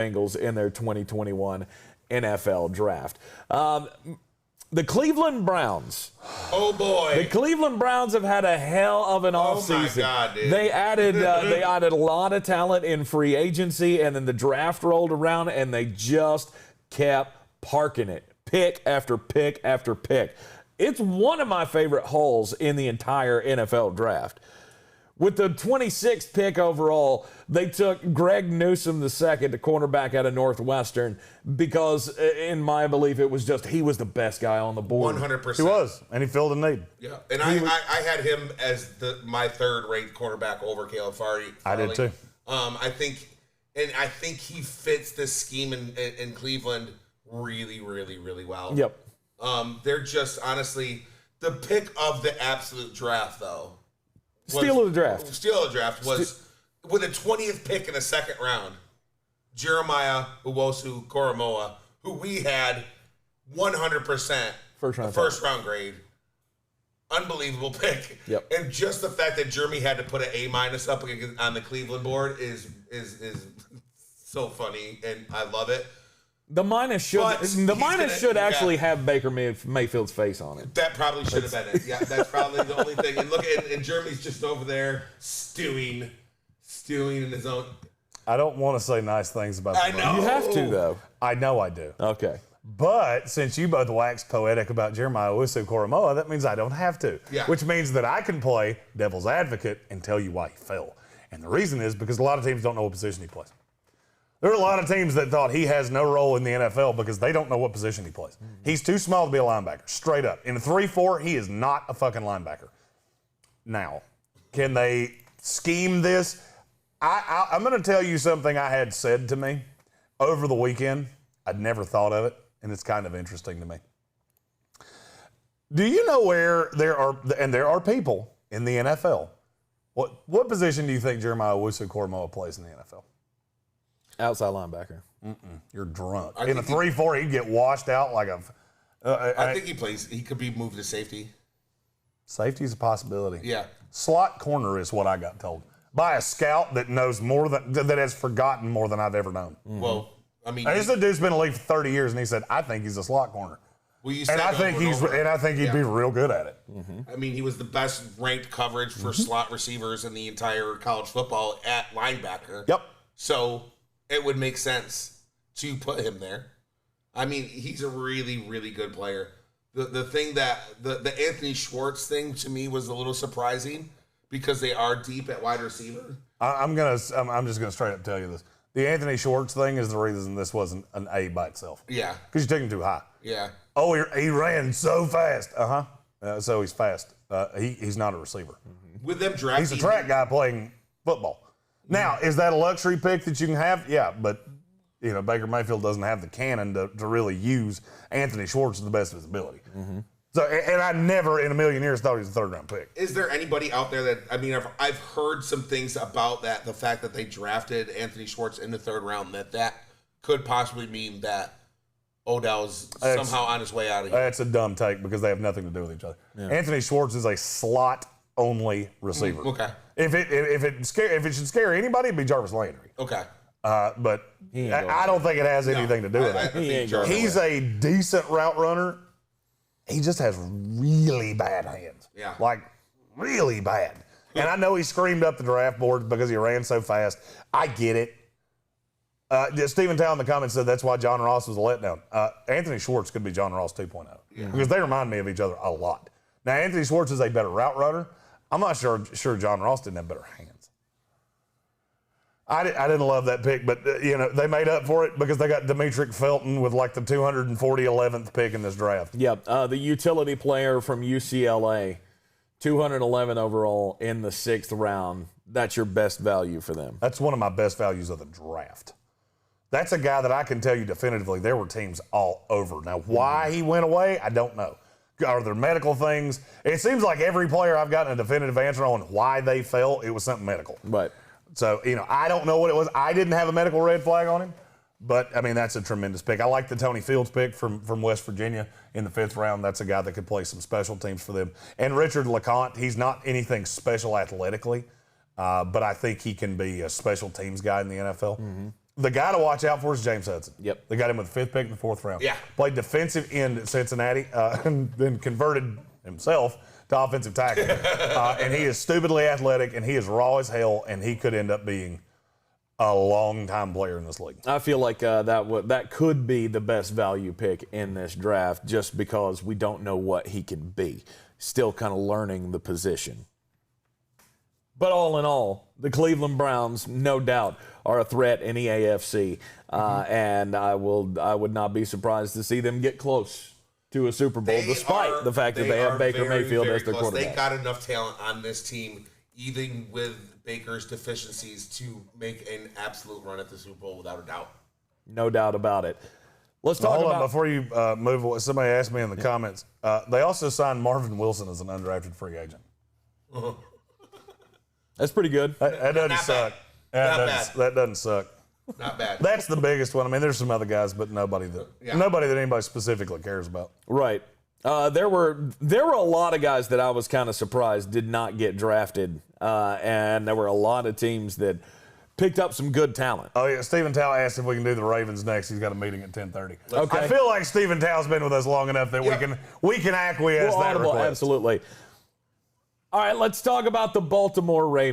Bengals in their 2021 NFL draft. The Cleveland Browns. Oh boy! The Cleveland Browns have had a hell of an offseason. Oh my God, dude! They added a lot of talent in free agency, and then the draft rolled around, and they just kept parking it, pick after pick after pick. It's one of my favorite hauls in the entire NFL draft. With the 26th pick overall, they took Greg Newsome II, the cornerback out of Northwestern, because in my belief, it was just he was the best guy on the board. 100%. He was, and he filled a need. Yeah, and I had him as my third-rate cornerback over Caleb Farley. I did too. I think he fits this scheme in Cleveland really, really, really well. Yep. They're just honestly the pick of the absolute draft, though. Steal of the draft was with a 20th pick in the second round. Jeremiah Owusu-Koramoah, who we had 100% first round grade. Unbelievable pick. Yep. And just the fact that Jeremy had to put an A- up on the Cleveland board is so funny, and I love it. The minus should actually have Baker Mayfield's face on it. That probably should have been it. Yeah, that's probably the only thing. And look, and Jeremy's just over there stewing in his own. I don't want to say nice things about the I know. You have to, though. I know I do. Okay. But since you both waxed poetic about Jeremiah Owusu-Koramoah, that means I don't have to. Yeah. Which means that I can play devil's advocate and tell you why he fell. And the reason is because a lot of teams don't know what position he plays. There are a lot of teams that thought he has no role in the NFL because they don't know what position he plays. He's too small to be a linebacker, straight up. In a 3-4, he is not a fucking linebacker. Now, can they scheme this? I'm going to tell you something I had said to me over the weekend. I'd never thought of it, and it's kind of interesting to me. Do you know where there are people in the NFL? What position do you think Jeremiah Owusu-Koramoah plays in the NFL? Outside linebacker. You're drunk. In a 3-4, he'd get washed out like a. I think he could be moved to safety. Safety's a possibility. Yeah. Slot corner is what I got told by a scout that knows more that has forgotten more than I've ever known. Mm-hmm. Well, I mean, this dude's been in the league for 30 years, and he said, "I think he's a slot corner." Well, I think he'd be real good at it. I mean, he was the best ranked coverage for slot receivers in the entire college football at linebacker. Yep. So it would make sense to put him there. I mean, he's a really, really good player. The thing that the Anthony Schwartz thing to me was a little surprising because they are deep at wide receiver. I'm just gonna straight up tell you this: the Anthony Schwartz thing is the reason this wasn't an A by itself. Yeah, because you took him too high. Yeah. Oh, he ran so fast. So he's fast. He's not a receiver. With them drafting, he's a track guy playing football. Now, is that a luxury pick that you can have? Yeah, but Baker Mayfield doesn't have the cannon to really use Anthony Schwartz to the best of his ability. So, and I never in a million years thought he was a third-round pick. Is there anybody out there that, I mean, I've heard some things about that, the fact that they drafted Anthony Schwartz in the third round, that could possibly mean that Odell's somehow on his way out of here. That's a dumb take because they have nothing to do with each other. Yeah. Anthony Schwartz is a slot-only receiver. Okay. If it should scare anybody, it'd be Jarvis Landry. Okay. But I don't think it has anything to do with it. He's a decent route runner. He just has really bad hands. Yeah. Like, really bad. And I know he screamed up the draft board because he ran so fast. I get it. Stephen Tao in the comments said that's why John Ross was a letdown. Anthony Schwartz could be John Ross 2.0 because they remind me of each other a lot. Now, Anthony Schwartz is a better route runner. I'm not sure John Ross didn't have better hands. I didn't love that pick, but they made up for it because they got Demetric Felton with like the 211th pick in this draft. Yep, the utility player from UCLA, 211 overall in the 6th round. That's your best value for them. That's one of my best values of the draft. That's a guy that I can tell you definitively there were teams all over. Now, why he went away, I don't know. Are there medical things? It seems like every player I've gotten a definitive answer on why they fell, it was something medical. Right. So, I don't know what it was. I didn't have a medical red flag on him, but, I mean, that's a tremendous pick. I like the Tony Fields pick from West Virginia in the 5th round. That's a guy that could play some special teams for them. And Richard LeCounte, he's not anything special athletically, but I think he can be a special teams guy in the NFL. The guy to watch out for is James Hudson. Yep. They got him with the 5th pick in the 4th round. Yeah. Played defensive end at Cincinnati and then converted himself to offensive tackle. And he is stupidly athletic, and he is raw as hell, and he could end up being a long-time player in this league. I feel like that could be the best value pick in this draft just because we don't know what he can be. Still kind of learning the position. But all in all, the Cleveland Browns, no doubt, are a threat in the AFC. And I would not be surprised to see them get close to a Super Bowl, despite the fact that they have Baker Mayfield as their quarterback. They got enough talent on this team, even with Baker's deficiencies, to make an absolute run at the Super Bowl without a doubt. No doubt about it. Let's talk Hold about... on, before you move, somebody asked me in the comments, they also signed Marvin Wilson as an undrafted free agent. That's pretty good. That doesn't suck. That doesn't suck. Not bad. That's the biggest one. I mean, there's some other guys, but nobody that anybody specifically cares about. Right. There were a lot of guys that I was kind of surprised did not get drafted, and there were a lot of teams that picked up some good talent. Oh yeah, Stephen Tao asked if we can do the Ravens next. He's got a meeting at 10:30. Okay. I feel like Stephen Tao's been with us long enough that we can acquiesce that request. Absolutely. All right, let's talk about the Baltimore Ravens.